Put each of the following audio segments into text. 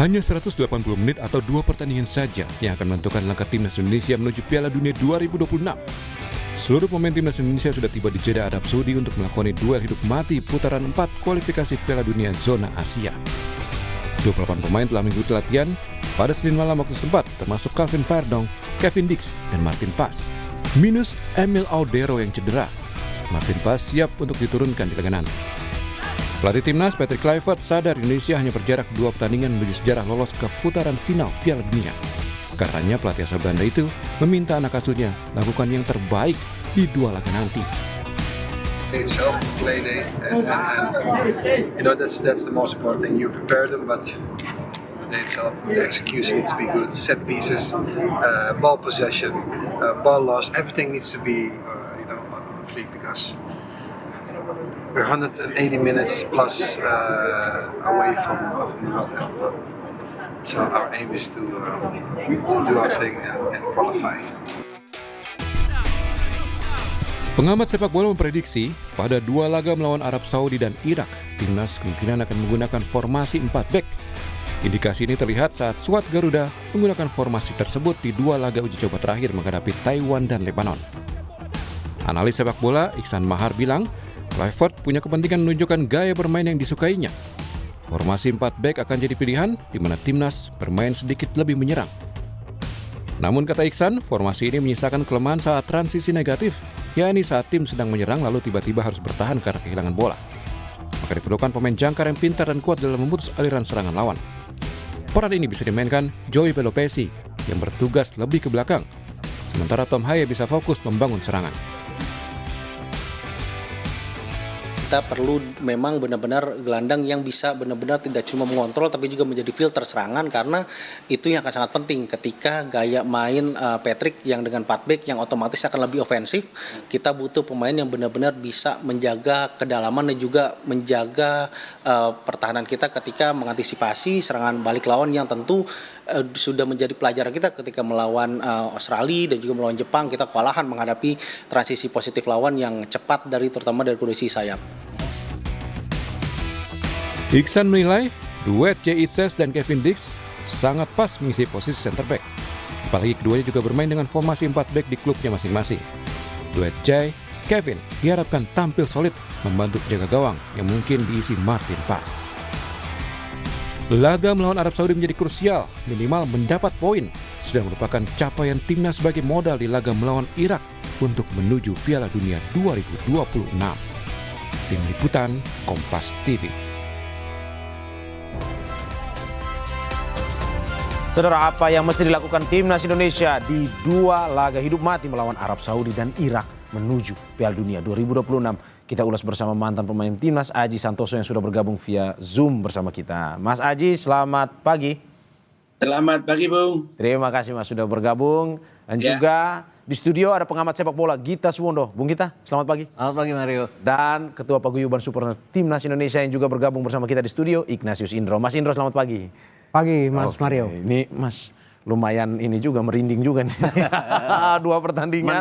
Hanya 180 menit atau 2 pertandingan saja yang akan menentukan langkah timnas Indonesia menuju Piala Dunia 2026. Seluruh pemain timnas Indonesia sudah tiba di Jeddah, Arab Saudi untuk melakoni duel hidup mati putaran 4 kualifikasi Piala Dunia zona Asia. 28 pemain telah mengikuti latihan pada Senin malam waktu setempat, termasuk Calvin Verdong, Kevin Dix, dan Martin Pas. Minus Emil Audero yang cedera. Martin Pas siap untuk diturunkan di laga nanti. Pelatih timnas Patrick Kluivert sadar Indonesia hanya berjarak 2 pertandingan menuju sejarah lolos ke putaran final Piala Dunia. Karenanya pelatih asal Belanda itu meminta anak asuhnya lakukan yang terbaik di 2 laga nanti. Itself, play day, and you know that's the most important thing. You prepare them, but the day itself, the execution needs to be good. Set pieces, ball possession, ball loss, everything needs to be on fleek because we're 180 minutes plus away from the World Cup. So our aim is to do our thing and qualify. Pengamat sepak bola memprediksi pada 2 laga melawan Arab Saudi dan Irak, timnas kemungkinan akan menggunakan formasi 4 back. Indikasi ini terlihat saat skuad Garuda menggunakan formasi tersebut di 2 laga uji coba terakhir menghadapi Taiwan dan Lebanon. Analis sepak bola Iksan Mahar bilang, Kluivert punya kepentingan menunjukkan gaya bermain yang disukainya. Formasi 4 back akan jadi pilihan di mana timnas bermain sedikit lebih menyerang. Namun kata Iksan, formasi ini menyisakan kelemahan saat transisi negatif, yakni saat tim sedang menyerang lalu tiba-tiba harus bertahan karena kehilangan bola. Maka diperlukan pemain jangkar yang pintar dan kuat dalam memutus aliran serangan lawan. Peran ini bisa dimainkan Joey Pelopesi yang bertugas lebih ke belakang, sementara Tom Haye bisa fokus membangun serangan. Kita perlu memang benar-benar gelandang yang bisa benar-benar tidak cuma mengontrol tapi juga menjadi filter serangan, karena itu yang akan sangat penting ketika gaya main Patrick yang dengan 4 back yang otomatis akan lebih ofensif. Kita butuh pemain yang benar-benar bisa menjaga kedalaman dan juga menjaga pertahanan kita ketika mengantisipasi serangan balik lawan yang tentu sudah menjadi pelajaran kita ketika melawan Australia dan juga melawan Jepang. Kita kewalahan menghadapi transisi positif lawan yang cepat terutama dari kondisi sayap. Iksan menilai duet Jay Itzes dan Kevin Dix sangat pas mengisi posisi center back. Apalagi keduanya juga bermain dengan formasi 4 back di klubnya masing-masing. Duet Jay, Kevin diharapkan tampil solid membantu penjaga gawang yang mungkin diisi Martin Pas. Laga melawan Arab Saudi menjadi krusial, minimal mendapat poin. Sudah merupakan capaian timnas sebagai modal di laga melawan Irak untuk menuju Piala Dunia 2026. Tim Liputan Kompas TV. Saudara, apa yang mesti dilakukan timnas Indonesia di 2 laga hidup mati melawan Arab Saudi dan Irak menuju Piala Dunia 2026? Kita ulas bersama mantan pemain timnas Aji Santoso yang sudah bergabung via Zoom bersama kita. Mas Aji, selamat pagi. Selamat pagi, Bung. Terima kasih Mas sudah bergabung. Dan juga di studio ada pengamat sepak bola Gita Suwondo. Bung Gita, selamat pagi. Selamat pagi Mario. Dan Ketua Paguyuban Supporter Timnas Indonesia yang juga bergabung bersama kita di studio, Ignatius Indro. Mas Indro, selamat pagi. Pagi Mas Mario. Ini Mas lumayan ini juga merinding juga nih. 2 pertandingan.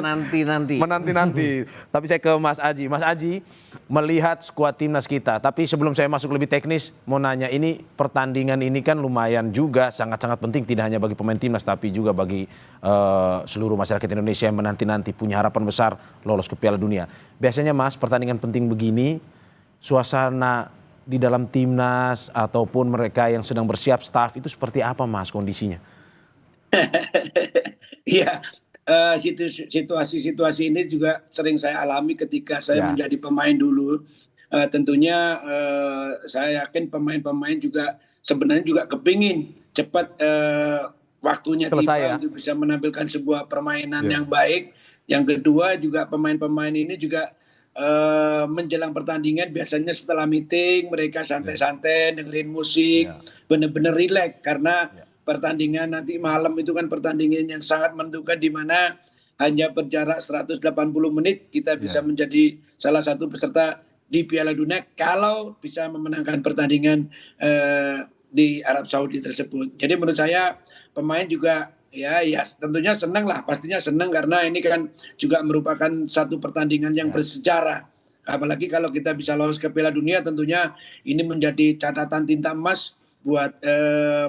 Menanti-nanti. Tapi saya ke Mas Aji. Mas Aji melihat skuad timnas kita. Tapi sebelum saya masuk lebih teknis, mau nanya, ini pertandingan ini kan lumayan juga sangat-sangat penting tidak hanya bagi pemain timnas tapi juga bagi seluruh masyarakat Indonesia yang menanti-nanti punya harapan besar lolos ke Piala Dunia. Biasanya Mas, pertandingan penting begini, suasana di dalam timnas ataupun mereka yang sedang bersiap staff itu seperti apa Mas kondisinya? Iya, situasi ini juga sering saya alami ketika saya menjadi pemain dulu. Tentunya saya yakin pemain-pemain juga sebenarnya juga kepingin cepat waktunya tiba untuk bisa menampilkan sebuah permainan yang baik. Yang kedua juga pemain-pemain ini juga menjelang pertandingan biasanya setelah meeting mereka santai-santai dengerin musik, benar-benar rileks karena pertandingan nanti malam itu kan pertandingan yang sangat menentukan, di mana hanya berjarak 180 menit kita bisa menjadi salah satu peserta di Piala Dunia kalau bisa memenangkan pertandingan di Arab Saudi tersebut. Jadi menurut saya pemain juga ya tentunya senang lah, pastinya senang karena ini kan juga merupakan satu pertandingan yang bersejarah. Apalagi kalau kita bisa lolos ke Piala Dunia, tentunya ini menjadi catatan tinta emas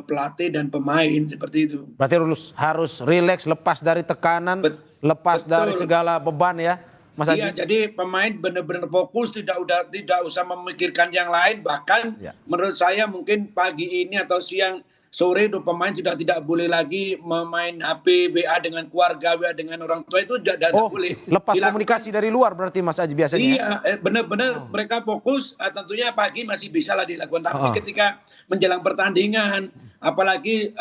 pelatih dan pemain seperti itu. Berarti harus rileks, lepas dari tekanan, lepas dari segala beban ya, Mas Haji? Iya, jadi pemain benar-benar fokus, tidak usah memikirkan yang lain. Bahkan menurut saya mungkin pagi ini atau siang sore itu pemain sudah tidak boleh lagi memain HP, WA dengan keluarga, WA dengan orang tua, itu tidak boleh. Lepas komunikasi dari luar berarti Mas Haji biasanya? Iya, benar-benar mereka fokus. Tentunya pagi masih bisa lah dilakukan, tapi ketika menjelang pertandingan, apalagi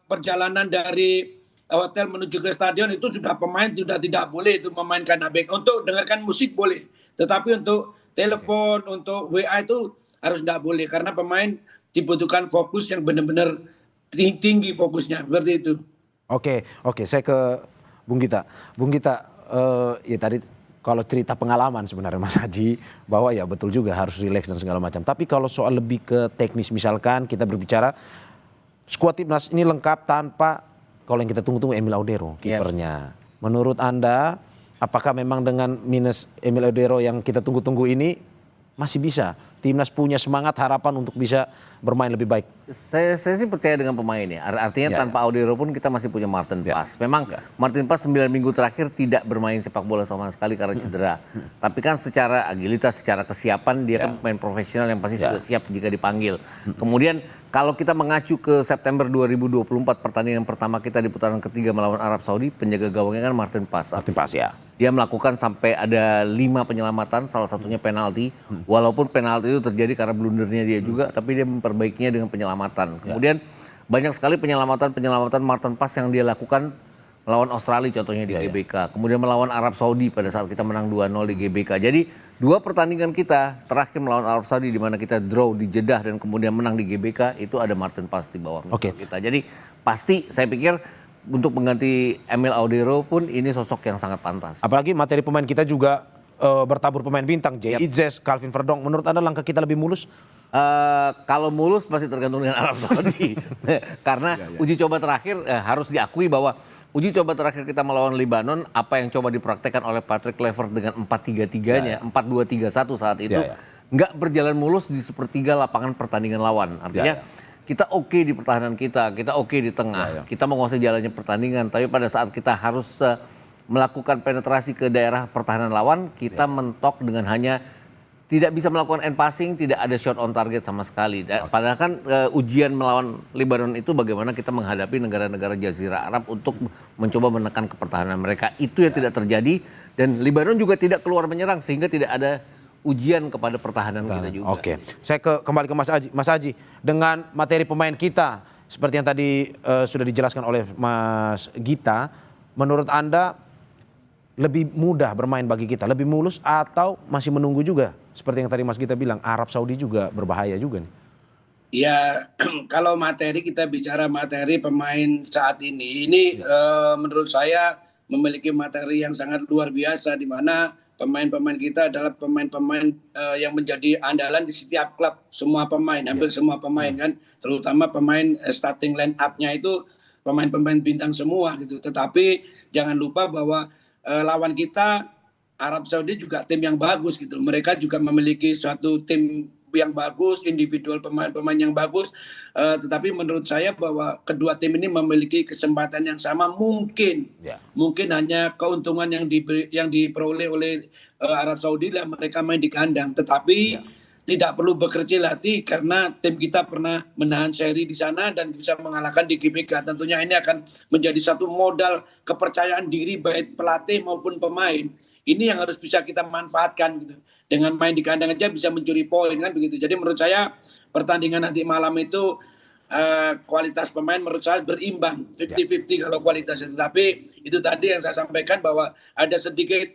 perjalanan dari hotel menuju ke stadion, itu sudah pemain sudah tidak boleh itu memainkan HP. Untuk dengarkan musik boleh, tetapi untuk telepon, untuk WA itu harus tidak boleh, karena pemain dibutuhkan fokus yang benar-benar tinggi fokusnya, seperti itu. Oke, saya ke Bung Gita. Bung Gita, ya tadi kalau cerita pengalaman sebenarnya Mas Haji, bahwa ya betul juga harus rileks dan segala macam. Tapi kalau soal lebih ke teknis, misalkan kita berbicara skuad timnas ini lengkap tanpa, kalau yang kita tunggu-tunggu, Emil Audero kipernya. Menurut Anda, apakah memang dengan minus Emil Audero yang kita tunggu-tunggu ini masih bisa timnas punya semangat, harapan untuk bisa bermain lebih baik? Saya sih percaya dengan pemain ya. Artinya tanpa Audero pun kita masih punya Martin Paes. Memang Martin Paes 9 minggu terakhir tidak bermain sepak bola sama sekali karena cedera. Tapi kan secara agilitas, secara kesiapan dia kan pemain profesional yang pasti sudah siap jika dipanggil. Kemudian kalau kita mengacu ke September 2024, pertandingan pertama kita di putaran ketiga melawan Arab Saudi, penjaga gawangnya kan Martin Paes. Martin Paes ya. Dia melakukan sampai ada 5 penyelamatan, salah satunya penalti. Walaupun penalti itu terjadi karena blundernya dia juga, tapi dia memperbaikinya dengan penyelamatan. Kemudian banyak sekali penyelamatan Martin Paes yang dia lakukan melawan Australia contohnya di GBK. Kemudian melawan Arab Saudi pada saat kita menang 2-0 di GBK. Jadi 2 pertandingan kita terakhir melawan Arab Saudi di mana kita draw di Jeddah dan kemudian menang di GBK, itu ada Martin Paes di bawah kita. Jadi pasti saya pikir untuk mengganti Emil Audero pun ini sosok yang sangat pantas. Apalagi materi pemain kita juga bertabur pemain bintang, Jay Itzes, Calvin Verdong. Menurut Anda langkah kita lebih mulus? Kalau mulus pasti tergantung dengan Arab Saudi. Karena uji coba terakhir harus diakui bahwa uji coba terakhir kita melawan Lebanon, apa yang coba dipraktekkan oleh Patrick Kluivert dengan 4-3-3-nya, 4-2-3-1 saat itu, nggak berjalan mulus di sepertiga lapangan pertandingan lawan. Artinya kita oke di pertahanan kita oke di tengah, kita menguasai jalannya pertandingan, tapi pada saat kita harus melakukan penetrasi ke daerah pertahanan lawan, kita mentok dengan hanya tidak bisa melakukan end passing, tidak ada shot on target sama sekali. Padahal kan ujian melawan Lebanon itu bagaimana kita menghadapi negara-negara Jazirah Arab untuk mencoba menekan ke pertahanan mereka. Itu yang tidak terjadi, dan Lebanon juga tidak keluar menyerang sehingga tidak ada ujian kepada pertahanan kita juga. Oke, saya kembali ke Mas Haji. Mas Haji, dengan materi pemain kita seperti yang tadi sudah dijelaskan oleh Mas Gita, menurut Anda lebih mudah bermain bagi kita, lebih mulus atau masih menunggu juga? Seperti yang tadi Mas Gita bilang, Arab Saudi juga berbahaya juga nih. Ya, kalau materi, kita bicara materi pemain saat ini menurut saya memiliki materi yang sangat luar biasa, di mana pemain-pemain kita adalah pemain-pemain yang menjadi andalan di setiap klub. Semua pemain, hampir semua pemain kan, terutama pemain starting line up-nya itu pemain-pemain bintang semua gitu. Tetapi jangan lupa bahwa lawan kita Arab Saudi juga tim yang bagus gitu. Mereka juga memiliki suatu tim yang bagus, individual pemain-pemain yang bagus. Tetapi menurut saya bahwa kedua tim ini memiliki kesempatan yang sama. Mungkin hanya keuntungan yang diperoleh oleh Arab Saudi lah mereka main di kandang. Tetapi tidak perlu berkecil hati karena tim kita pernah menahan seri di sana dan bisa mengalahkan di GBK. Tentunya ini akan menjadi satu modal kepercayaan diri baik pelatih maupun pemain. Ini yang harus bisa kita manfaatkan gitu. Dengan main di kandang aja bisa mencuri poin kan begitu. Jadi menurut saya pertandingan nanti malam itu kualitas pemain menurut saya berimbang 50-50 kalau kualitasnya. Tetapi itu tadi yang saya sampaikan bahwa ada sedikit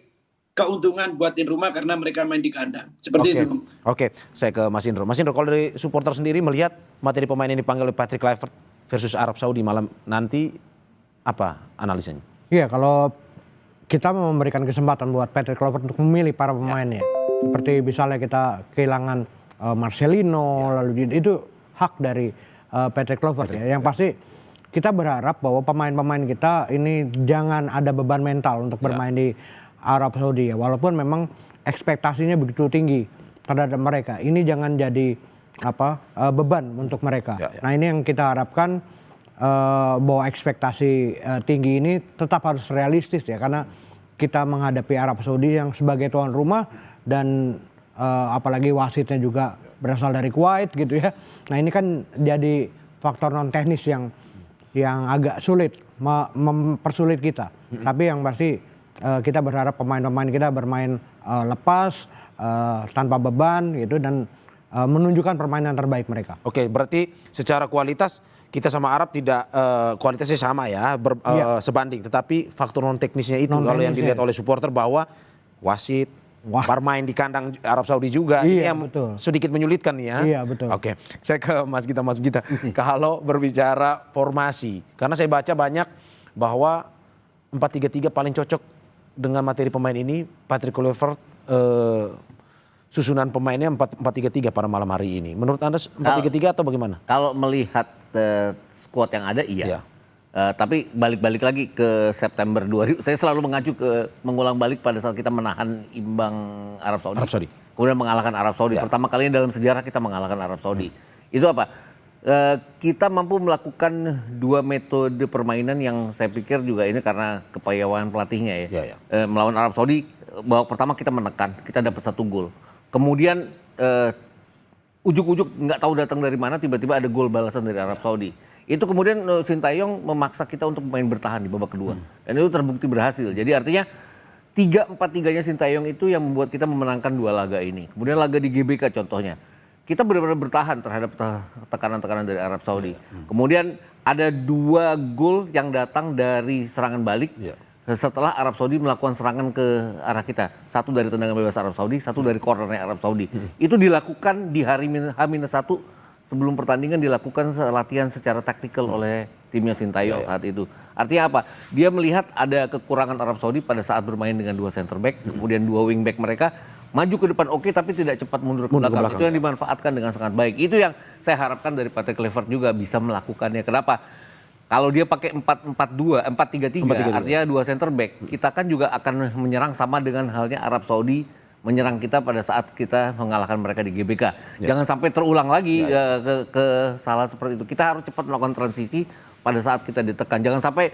keuntungan buat tim rumah karena mereka main di kandang. Seperti itu. Oke, saya ke Mas Indro. Mas Indro, kalau dari supporter sendiri melihat materi pemain yang dipanggil oleh Patrick Kluivert versus Arab Saudi malam nanti, apa analisanya? Iya, kalau kita memberikan kesempatan buat Patrick Kluivert untuk memilih para pemainnya. Seperti misalnya kita kehilangan Marcelino, lalu itu hak dari Patrick Kluivert ya. Yang pasti kita berharap bahwa pemain-pemain kita ini jangan ada beban mental untuk bermain di Arab Saudi ya. Walaupun memang ekspektasinya begitu tinggi terhadap mereka. Ini jangan jadi beban untuk mereka. Nah ini yang kita harapkan bahwa ekspektasi tinggi ini tetap harus realistis ya, karena kita menghadapi Arab Saudi yang sebagai tuan rumah dan apalagi wasitnya juga berasal dari Kuwait gitu ya. Nah ini kan jadi faktor non teknis yang agak sulit mempersulit kita. Tapi yang pasti kita berharap pemain-pemain kita bermain lepas, tanpa beban gitu, dan menunjukkan permainan terbaik mereka. Oke, berarti secara kualitas kita sama Arab tidak kualitasnya sama ya, sebanding. Tetapi faktor non teknisnya itu kalau yang dilihat oleh supporter bahwa wasit, bermain di kandang Arab Saudi juga, ini yang betul. Sedikit menyulitkan nih ya. Iya betul. Oke, saya ke Mas Gita. Kalau berbicara formasi, karena saya baca banyak bahwa 4-3-3 paling cocok dengan materi pemain ini. Patrick Kluivert susunan pemainnya 4-3-3 pada malam hari ini. Menurut Anda 4-3-3 atau bagaimana? Kalau melihat squad yang ada iya. Tapi balik-balik lagi ke September 2000, saya selalu mengacu mengulang balik pada saat kita menahan imbang Arab Saudi. Kemudian mengalahkan Arab Saudi. Pertama kalinya dalam sejarah kita mengalahkan Arab Saudi. Itu apa? Kita mampu melakukan dua metode permainan yang saya pikir juga ini karena kepayawan pelatihnya ya. Melawan Arab Saudi, babak pertama kita menekan, kita dapat 1 gol. Kemudian ujuk-ujuk nggak tahu datang dari mana, tiba-tiba ada gol balasan dari Arab Saudi. Itu kemudian Sintayong memaksa kita untuk main bertahan di babak kedua. Dan itu terbukti berhasil. Jadi artinya 3-4-3-nya Sintayong itu yang membuat kita memenangkan 2 laga ini. Kemudian laga di GBK contohnya. Kita benar-benar bertahan terhadap tekanan-tekanan dari Arab Saudi. Kemudian ada 2 gol yang datang dari serangan balik. Setelah Arab Saudi melakukan serangan ke arah kita. 1 dari tendangan bebas Arab Saudi, 1 dari cornernya Arab Saudi. Itu dilakukan di hari H-1 sebelum pertandingan, dilakukan latihan secara taktikal oleh timnya Sintayong saat itu. Artinya apa? Dia melihat ada kekurangan Arab Saudi pada saat bermain dengan 2 center back, kemudian 2 wing back mereka maju ke depan tapi tidak cepat mundur ke belakang. Itu yang dimanfaatkan dengan sangat baik. Itu yang saya harapkan dari Patrick Kluivert juga bisa melakukannya. Kenapa? Kalau dia pakai 4-3-3, artinya 2 center back, kita kan juga akan menyerang sama dengan halnya Arab Saudi menyerang kita pada saat kita mengalahkan mereka di GBK. Jangan sampai terulang lagi ke salah seperti itu. Kita harus cepat melakukan transisi pada saat kita ditekan. Jangan sampai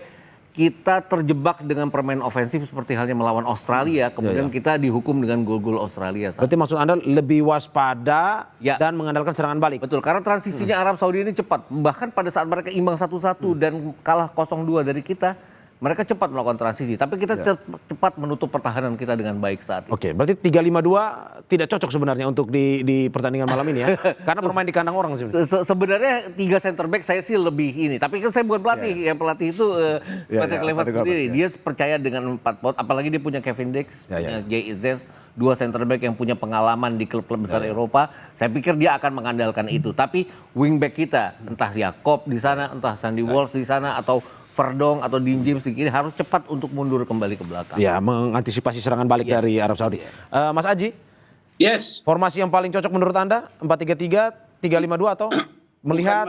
kita terjebak dengan permainan ofensif seperti halnya melawan Australia, kemudian kita dihukum dengan gol-gol Australia. Berarti maksud Anda lebih waspada dan mengandalkan serangan balik? Betul, karena transisinya Arab Saudi ini cepat. Bahkan pada saat mereka imbang 1-1 dan kalah 0-2 dari kita, mereka cepat melakukan transisi. Tapi kita cepat menutup pertahanan kita dengan baik saat itu. Oke, berarti 3-5-2 tidak cocok sebenarnya untuk di pertandingan malam ini ya? Karena bermain di kandang orang sih. Sebenarnya 3 center back saya sih lebih ini. Tapi kan saya bukan pelatih. Yang pelatih itu Patrick Kluivert sendiri. Dia percaya dengan 4 pot. Apalagi dia punya Kevin Dix, punya Jay Izzez, 2 center back yang punya pengalaman di klub-klub besar Eropa. Saya pikir dia akan mengandalkan itu. Tapi wingback kita, entah Jakob di sana, entah Sandy Walsh di sana, atau Verdong atau Dean James di kiri harus cepat untuk mundur kembali ke belakang. Ya, mengantisipasi serangan balik dari Arab Saudi. Mas Aji? Yes. Formasi yang paling cocok menurut Anda? 4-3-3, 3-5-2 atau melihat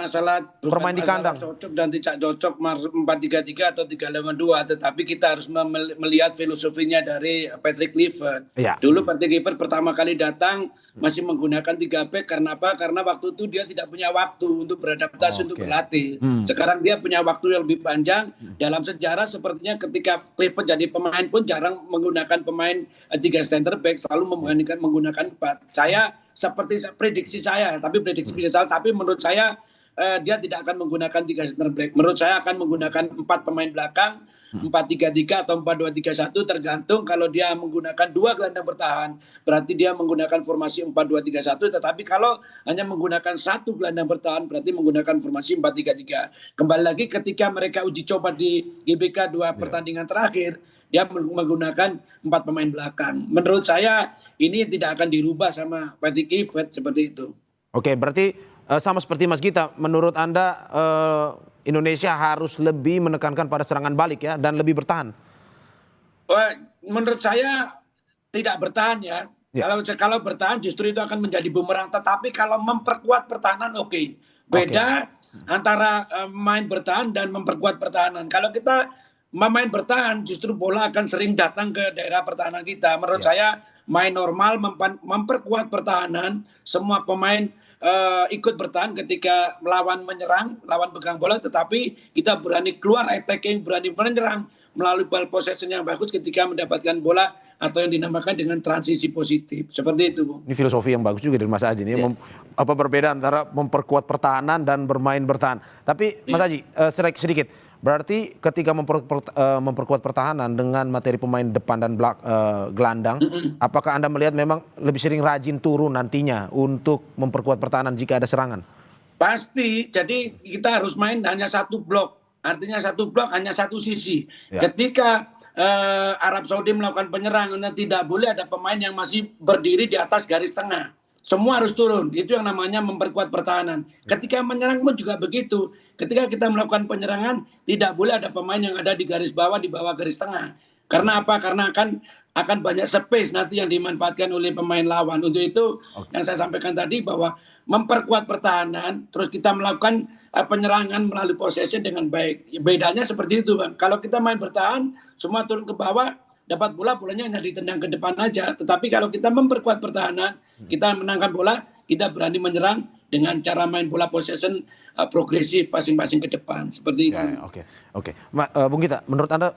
bermain di kandang? Cocok dan tidak cocok 4-3-3 atau 3-5-2, tetapi kita harus melihat filosofinya dari Patrick Kluivert. Dulu Patrick Kluivert pertama kali datang masih menggunakan 3 back, karena apa? Karena waktu itu dia tidak punya waktu untuk beradaptasi, untuk berlatih. Sekarang dia punya waktu yang lebih panjang. Dalam sejarah sepertinya ketika Kluivert jadi pemain pun jarang menggunakan pemain 3 center back, selalu menggunakan 4. Saya seperti prediksi saya, tapi prediksi bisa salah, tapi menurut saya dia tidak akan menggunakan 3 center back. Menurut saya akan menggunakan 4 pemain belakang, 4-3-3 atau 4-2-3-1, tergantung. Kalau dia menggunakan 2 gelandang bertahan, berarti dia menggunakan formasi 4-2-3-1, tetapi kalau hanya menggunakan 1 gelandang bertahan, berarti menggunakan formasi 4-3-3. Kembali lagi ketika mereka uji coba di GBK 2 pertandingan terakhir, dia menggunakan 4 pemain belakang. Menurut saya ini tidak akan dirubah sama Patrick Kluivert seperti itu. Oke, berarti sama seperti Mas Gita, menurut Anda Indonesia harus lebih menekankan pada serangan balik ya, dan lebih bertahan? Menurut saya tidak bertahan ya. Kalau bertahan justru itu akan menjadi bumerang. Tetapi kalau memperkuat pertahanan oke. Beda antara main bertahan dan memperkuat pertahanan. Kalau kita memain bertahan justru bola akan sering datang ke daerah pertahanan kita. Menurut saya main normal, memperkuat pertahanan, semua pemain ikut bertahan ketika melawan menyerang, lawan pegang bola, tetapi kita berani keluar attacking, berani menyerang melalui ball possession yang bagus ketika mendapatkan bola atau yang dinamakan dengan transisi positif. Seperti itu, Bung. Ini filosofi yang bagus juga dari Mas Aji nih. Apa perbedaan antara memperkuat pertahanan dan bermain bertahan. Tapi Mas Aji, sedikit. Berarti ketika memperkuat pertahanan dengan materi pemain depan dan gelandang, apakah Anda melihat memang lebih sering rajin turun nantinya untuk memperkuat pertahanan jika ada serangan? Pasti, jadi kita harus main hanya satu blok. Artinya satu blok hanya satu sisi. Ya. Ketika Arab Saudi melakukan penyerangan, tidak boleh ada pemain yang masih berdiri di atas garis tengah. Semua harus turun. Itu yang namanya memperkuat pertahanan. Ketika menyerang pun juga begitu. Ketika kita melakukan penyerangan, tidak boleh ada pemain yang ada di garis bawah, di bawah garis tengah. Karena apa? Karena akan banyak space nanti yang dimanfaatkan oleh pemain lawan. Untuk itu yang saya sampaikan tadi bahwa memperkuat pertahanan, terus kita melakukan penyerangan melalui possession dengan baik. Bedanya seperti itu, Bang. Kalau kita main bertahan, semua turun ke bawah, dapat bola, bolanya hanya ditendang ke depan aja. Tetapi kalau kita memperkuat pertahanan, kita menangkan bola, kita berani menyerang dengan cara main bola possession progresif masing-masing ke depan. Seperti itu. Oke. Bung Gita, menurut Anda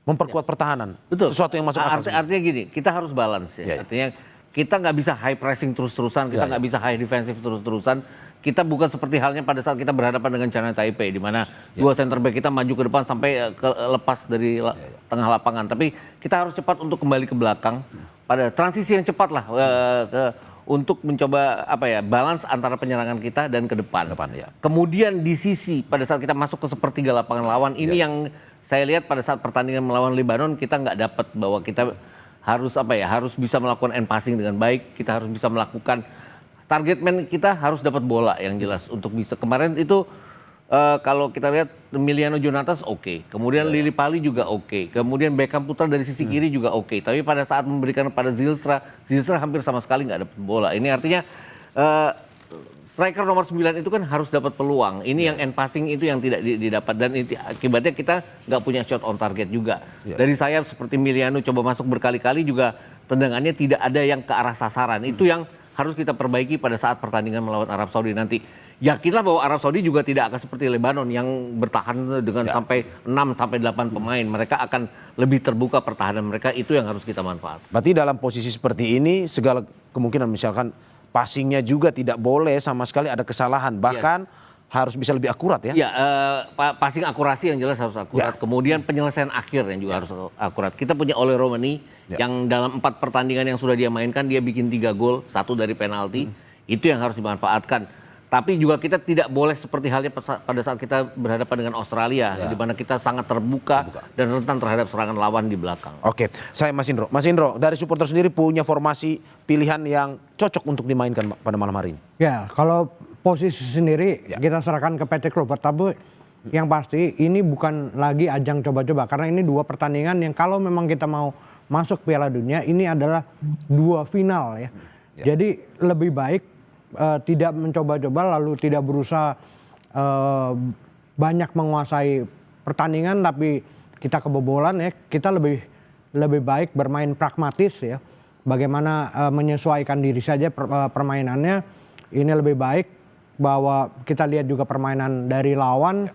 memperkuat pertahanan, betul, sesuatu yang masuk akal? Artinya gini, kita harus balance ya. Artinya kita nggak bisa high pressing terus-terusan, kita nggak bisa high defensive terus-terusan. Kita bukan seperti halnya pada saat kita berhadapan dengan China Taipei, di mana dua center back kita maju ke depan sampai lepas dari tengah lapangan. Tapi kita harus cepat untuk kembali ke belakang pada transisi yang cepat lah untuk mencoba balance antara penyerangan kita dan ke depan. Kemudian di sisi pada saat kita masuk ke sepertiga lapangan lawan, ini yang saya lihat pada saat pertandingan melawan Lebanon kita nggak dapat, bahwa kita harus harus bisa melakukan end passing dengan baik, kita harus bisa melakukan target man, kita harus dapat bola yang jelas untuk bisa. Kemarin itu kalau kita lihat Emiliano Jonatas oke. Kemudian Lili Pali juga oke. Kemudian Beckham Putra dari sisi kiri juga oke. Tapi pada saat memberikan pada Zilstra hampir sama sekali nggak dapat bola. Ini artinya striker nomor 9 itu kan harus dapat peluang. Ini yang end passing itu yang tidak didapat, dan akibatnya kita nggak punya shot on target juga. Dari sayap seperti Emiliano coba masuk berkali-kali juga tendangannya tidak ada yang ke arah sasaran. Itu yang harus kita perbaiki pada saat pertandingan melawan Arab Saudi nanti. Yakinlah bahwa Arab Saudi juga tidak akan seperti Lebanon yang bertahan dengan sampai 6-8 pemain. Mereka akan lebih terbuka pertahanan mereka, itu yang harus kita manfaatkan. Berarti dalam posisi seperti ini segala kemungkinan misalkan passingnya juga tidak boleh sama sekali ada kesalahan. Bahkan harus bisa lebih akurat ya? Passing akurasi yang jelas harus akurat. Kemudian penyelesaian akhir yang juga harus akurat. Kita punya Ole Romani yang dalam 4 pertandingan yang sudah dia mainkan, dia bikin 3 gol, 1 dari penalti. Itu yang harus dimanfaatkan. Tapi juga kita tidak boleh seperti halnya pada saat kita berhadapan dengan Australia, di mana kita sangat terbuka dan rentan terhadap serangan lawan di belakang. Oke, saya Mas Indro. Mas Indro, dari supporter sendiri punya formasi pilihan yang cocok untuk dimainkan pada malam hari ini? Ya, kalau posisi sendiri kita serahkan ke Patrick Kluivert. Tapi yang pasti ini bukan lagi ajang coba-coba, karena ini 2 pertandingan yang kalau memang kita mau masuk Piala Dunia, ini adalah 2 final ya. Jadi lebih baik tidak mencoba-coba lalu tidak berusaha banyak menguasai pertandingan tapi kita kebobolan ya. Kita lebih baik bermain pragmatis ya. Bagaimana menyesuaikan diri saja permainannya. Ini lebih baik bahwa kita lihat juga permainan dari lawan.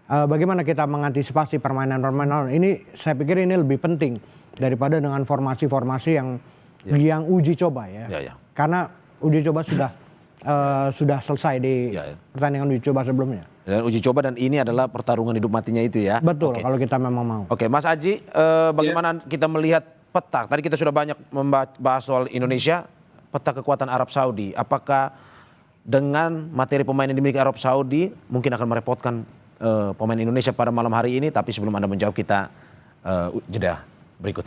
Bagaimana kita mengantisipasi permainan lawan. Ini saya pikir ini lebih penting daripada dengan formasi-formasi yang uji coba ya. Karena uji coba sudah selesai di pertandingan uji coba sebelumnya. Dan uji coba, dan ini adalah pertarungan hidup matinya itu ya. Betul, kalau kita memang mau. Oke, Mas Aji, bagaimana kita melihat peta? Tadi kita sudah banyak membahas soal Indonesia, peta kekuatan Arab Saudi. Apakah dengan materi pemain yang dimiliki Arab Saudi mungkin akan merepotkan pemain Indonesia pada malam hari ini? Tapi sebelum Anda menjawab, kita jeda berikut.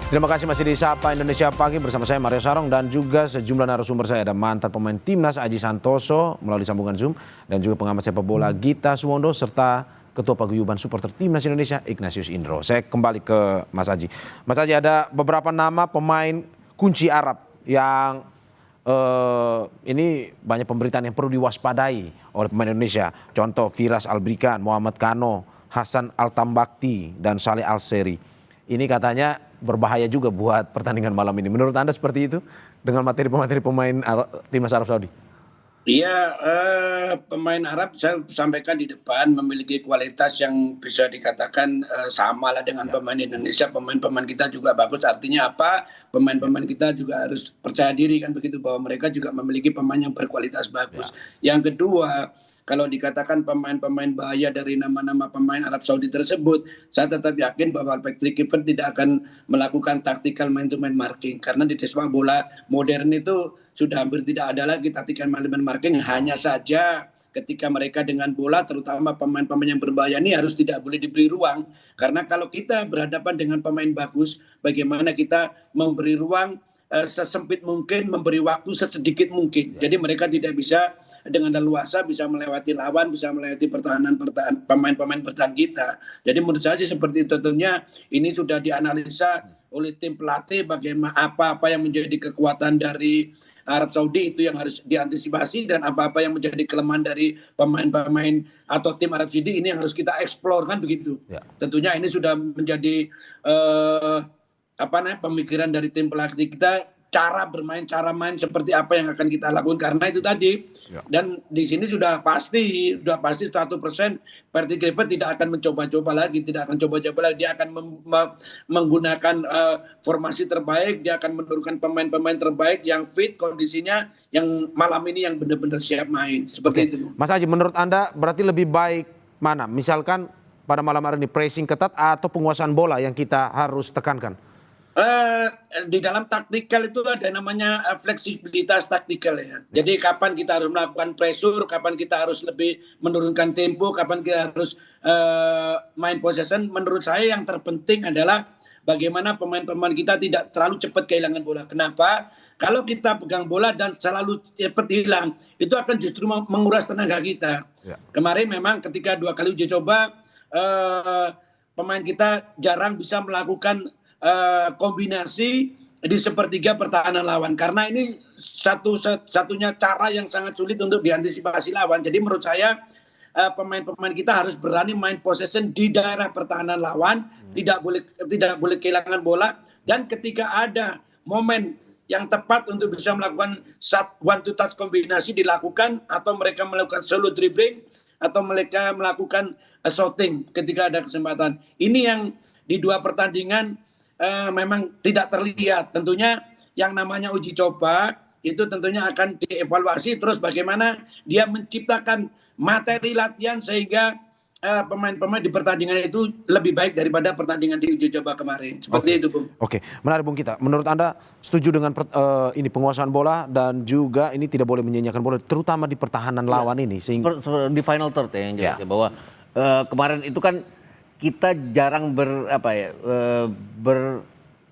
Terima kasih masih di Sapa Indonesia Pagi bersama saya Mario Sarong dan juga sejumlah narasumber saya. Ada mantan pemain Timnas Aji Santoso melalui sambungan Zoom dan juga pengamat sepak bola Gita Suwondo serta Ketua Paguyuban Supporter Timnas Indonesia Ignatius Indro. Saya kembali ke Mas Aji. Mas Aji, ada beberapa nama pemain kunci Arab yang ini banyak pemberitaan yang perlu diwaspadai oleh pemain Indonesia. Contoh Firas Albrikan, Muhammad Kano, Hasan Altambakti, dan Saleh Alseri. Ini katanya berbahaya juga buat pertandingan malam ini. Menurut Anda seperti itu dengan materi-materi pemain timnas Arab Saudi? Iya, pemain Arab saya sampaikan di depan memiliki kualitas yang bisa dikatakan sama lah dengan pemain Indonesia. Pemain-pemain kita juga bagus. Artinya apa? Pemain-pemain kita juga harus percaya diri kan begitu, bahwa mereka juga memiliki pemain yang berkualitas bagus. Yang kedua, kalau dikatakan pemain-pemain bahaya dari nama-nama pemain Arab Saudi tersebut, saya tetap yakin bahwa Patrick Kluivert tidak akan melakukan tactical man-to-man marking. Karena di sepak bola modern itu sudah hampir tidak ada lagi tactical man-to-man marking. Hanya saja ketika mereka dengan bola, terutama pemain-pemain yang berbahaya ini harus tidak boleh diberi ruang. Karena kalau kita berhadapan dengan pemain bagus, bagaimana kita memberi ruang sesempit mungkin, memberi waktu sesedikit mungkin. Jadi mereka tidak bisa dengan leluasa bisa melewati lawan, bisa melewati pemain-pemain bertahan kita. Jadi menurut saya sih seperti itu. Tentunya ini sudah dianalisa oleh tim pelatih bagaimana apa-apa yang menjadi kekuatan dari Arab Saudi itu yang harus diantisipasi, dan apa-apa yang menjadi kelemahan dari pemain-pemain atau tim Arab Saudi ini yang harus kita eksplor kan begitu. Ya. Tentunya ini sudah menjadi pemikiran dari tim pelatih kita, cara bermain, cara main seperti apa yang akan kita lakukan, karena itu tadi. Ya. Dan di sini sudah pasti 100% Patrick Kluivert tidak akan mencoba-coba lagi, dia akan menggunakan formasi terbaik, dia akan menurunkan pemain-pemain terbaik yang fit kondisinya, yang malam ini yang benar-benar siap main. Seperti itu. Mas Haji, menurut Anda berarti lebih baik mana? Misalkan pada malam hari ini pressing ketat atau penguasaan bola yang kita harus tekankan? Di dalam taktikal itu ada namanya fleksibilitas taktikal ya. Jadi kapan kita harus melakukan pressure, kapan kita harus lebih menurunkan tempo, kapan kita harus main possession. Menurut saya yang terpenting adalah bagaimana pemain-pemain kita tidak terlalu cepat kehilangan bola. Kenapa? Kalau kita pegang bola dan selalu cepat hilang, itu akan justru menguras tenaga kita. Ya. Kemarin memang ketika 2 kali uji coba, pemain kita jarang bisa melakukan kombinasi di sepertiga pertahanan lawan, karena ini satunya cara yang sangat sulit untuk diantisipasi lawan. Jadi menurut saya pemain-pemain kita harus berani main possession di daerah pertahanan lawan, tidak boleh kehilangan bola, dan ketika ada momen yang tepat untuk bisa melakukan one to touch kombinasi dilakukan, atau mereka melakukan solo dribbling, atau mereka melakukan shooting ketika ada kesempatan. Ini yang di 2 pertandingan memang tidak terlihat. Tentunya yang namanya uji coba itu tentunya akan dievaluasi terus bagaimana dia menciptakan materi latihan sehingga pemain-pemain di pertandingan itu lebih baik daripada pertandingan di uji coba kemarin. Seperti itu, Bung. Oke, menarik Bung Kita. Menurut Anda setuju dengan ini penguasaan bola dan juga ini tidak boleh menyanyiakan bola, terutama di pertahanan lawan ini? Di final third ya yang jelas ya, bahwa kemarin itu kan kita jarang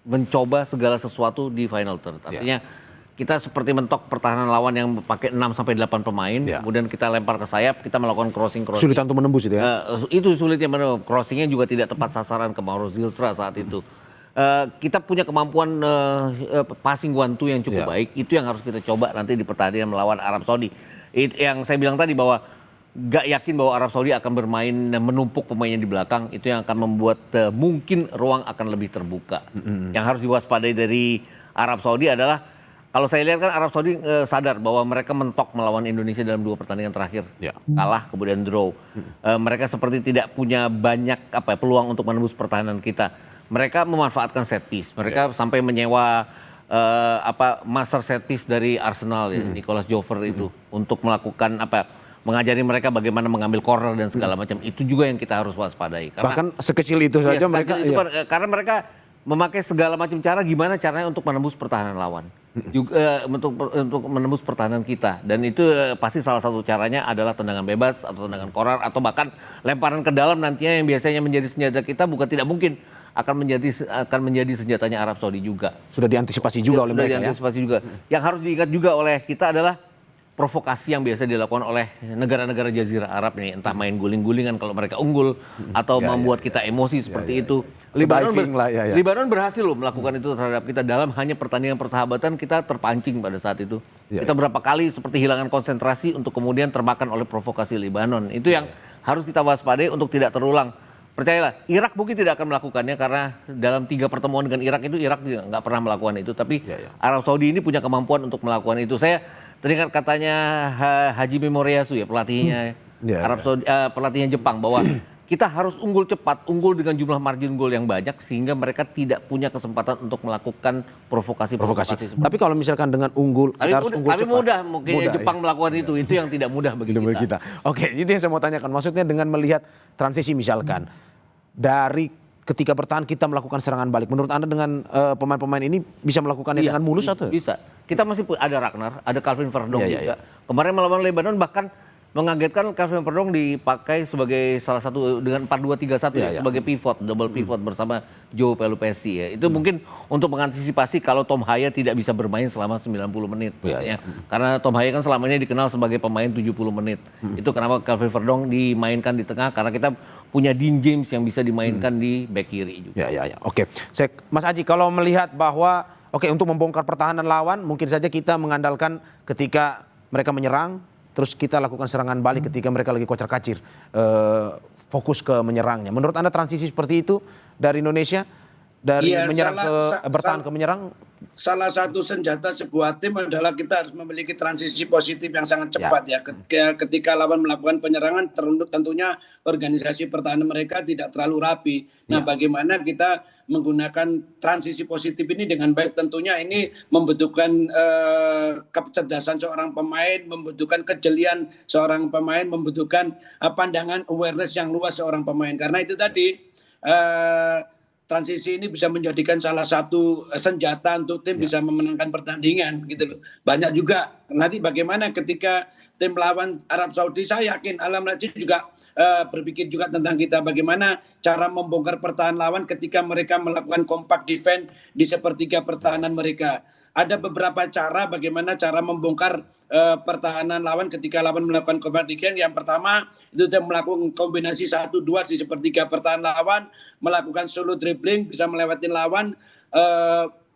mencoba segala sesuatu di final third. Artinya kita seperti mentok pertahanan lawan yang pakai 6-8 pemain, kemudian kita lempar ke sayap, kita melakukan crossing. Sulitan untuk menembus itu ya? Itu sulitnya, crossingnya juga tidak tepat sasaran ke Mauro Zilstra saat itu. Kita punya kemampuan passing 1-2 yang cukup baik, itu yang harus kita coba nanti di pertandingan melawan Arab Saudi. Yang saya bilang tadi bahwa gak yakin bahwa Arab Saudi akan bermain menumpuk pemainnya di belakang, itu yang akan membuat mungkin ruang akan lebih terbuka. Yang harus diwaspadai dari Arab Saudi adalah, kalau saya lihat kan Arab Saudi sadar bahwa mereka mentok melawan Indonesia dalam 2 pertandingan terakhir. Kalah kemudian draw. Mereka seperti tidak punya banyak peluang untuk menembus pertahanan kita. Mereka memanfaatkan set piece. Mereka sampai menyewa master set piece dari Arsenal ya, Nicolas Jover itu untuk melakukan mengajari mereka bagaimana mengambil corner dan segala macam. Itu juga yang kita harus waspadai. Karena, bahkan sekecil itu saja mereka. Karena mereka memakai segala macam cara, gimana caranya untuk menembus pertahanan lawan, juga untuk menembus pertahanan kita. Dan itu pasti salah satu caranya adalah tendangan bebas atau tendangan corner atau bahkan lemparan ke dalam nantinya yang biasanya menjadi senjata kita, bukan tidak mungkin akan menjadi senjatanya Arab Saudi juga. Sudah diantisipasi juga oleh mereka juga. Yang harus diingat juga oleh kita adalah provokasi yang biasa dilakukan oleh negara-negara Jazirah Arab ini, entah main guling-gulingan kalau mereka unggul atau membuat kita emosi seperti itu. diving lah, ya. Libanon berhasil loh melakukan itu terhadap kita dalam hanya pertandingan persahabatan. Kita terpancing pada saat itu. Kita berapa kali seperti hilangan konsentrasi untuk kemudian termakan oleh provokasi Libanon. Itu yang harus kita waspadai untuk tidak terulang. Percayalah, Irak mungkin tidak akan melakukannya karena dalam 3 pertemuan dengan Irak itu Irak nggak pernah melakukan itu. Tapi Arab Saudi ini punya kemampuan untuk melakukan itu. Saya teringat katanya Haji Memoriasu ya pelatihnya Arab Saudi, pelatihnya Jepang bahwa kita harus unggul cepat, unggul dengan jumlah margin gol yang banyak sehingga mereka tidak punya kesempatan untuk melakukan provokasi. Tapi kalau misalkan dengan unggul, kita harus unggul cepat. Tapi mudah mungkin Jepang melakukan itu yang tidak mudah bagi kita. Oke, itu yang saya mau tanyakan. Maksudnya dengan melihat transisi misalkan dari ketika bertahan kita melakukan serangan balik. Menurut Anda dengan pemain-pemain ini bisa melakukannya dengan mulus atau? Bisa. Kita masih ada Ragnar, ada Calvin Verdong juga. Kemarin melawan Lebanon bahkan mengagetkan Calvin Verdong dipakai sebagai salah satu dengan 4-2-3-1 sebagai pivot, double pivot bersama Joe Pelupessy ya. Itu mungkin untuk mengantisipasi kalau Tom Haya tidak bisa bermain selama 90 menit. Karena Tom Haya kan selama ini dikenal sebagai pemain 70 menit. Itu kenapa Calvin Verdong dimainkan di tengah karena kita punya Dean James yang bisa dimainkan di back kiri juga. Oke. Mas Aji, kalau melihat bahwa untuk membongkar pertahanan lawan mungkin saja kita mengandalkan ketika mereka menyerang terus kita lakukan serangan balik ketika mereka lagi kocar-kacir, fokus ke menyerangnya. Menurut Anda transisi seperti itu dari Indonesia, dari menyerang bertahan ke menyerang? Salah satu senjata sebuah tim adalah kita harus memiliki transisi positif yang sangat cepat ya. Ketika lawan melakukan penyerangan, tentunya organisasi pertahanan mereka tidak terlalu rapi. Nah, bagaimana kita menggunakan transisi positif ini dengan baik? Tentunya ini membutuhkan kecerdasan seorang pemain, membutuhkan kejelian seorang pemain, membutuhkan pandangan awareness yang luas seorang pemain. Karena itu tadi transisi ini bisa menjadikan salah satu senjata untuk tim bisa memenangkan pertandingan gitu loh. Banyak juga nanti bagaimana ketika tim lawan Arab Saudi, saya yakin Alam Rajin juga berpikir juga tentang kita bagaimana cara membongkar pertahanan lawan ketika mereka melakukan compact defense di sepertiga pertahanan mereka. Ada beberapa cara bagaimana cara membongkar pertahanan lawan ketika lawan melakukan compact defense. Yang pertama itu melakukan kombinasi 1-2 di sepertiga pertahanan lawan, melakukan solo dribbling, bisa melewatin lawan,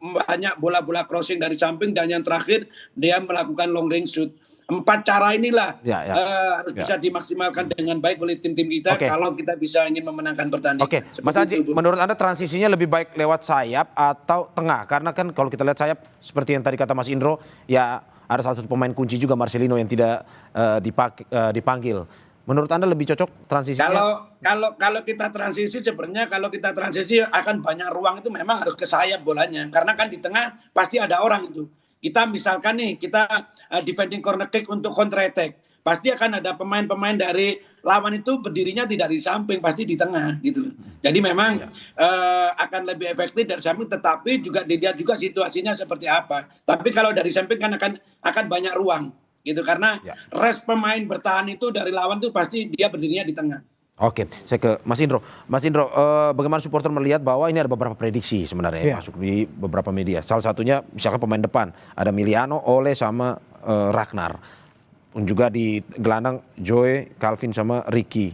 banyak bola-bola crossing dari samping, dan yang terakhir dia melakukan long range shoot. 4 cara inilah harus bisa dimaksimalkan dengan baik oleh tim-tim kita kalau kita bisa ingin memenangkan pertandingan. Mas Haji, menurut Anda transisinya lebih baik lewat sayap atau tengah? Karena kan kalau kita lihat sayap seperti yang tadi kata Mas Indro, ya ada salah satu pemain kunci juga Marcelino yang tidak dipanggil. Menurut Anda lebih cocok transisinya? Kalau kita transisi sebenarnya kalau kita transisi akan banyak ruang, itu memang harus ke sayap bolanya. Karena kan di tengah pasti ada orang itu. Kita misalkan nih, kita defending corner kick untuk counter attack. Pasti akan ada pemain-pemain dari lawan itu berdirinya tidak di samping, pasti di tengah gitu. Jadi memang akan lebih efektif dari samping, tetapi juga dilihat juga situasinya seperti apa. Tapi kalau dari samping kan akan banyak ruang gitu, karena rest pemain bertahan itu dari lawan itu pasti dia berdirinya di tengah. Oke, saya ke Mas Indro. Mas Indro, bagaimana supporter melihat bahwa ini ada beberapa prediksi sebenarnya yang masuk di beberapa media. Salah satunya misalkan pemain depan, ada Miliano, Ole sama Ragnar. Juga di gelandang Joe, Calvin sama Ricky.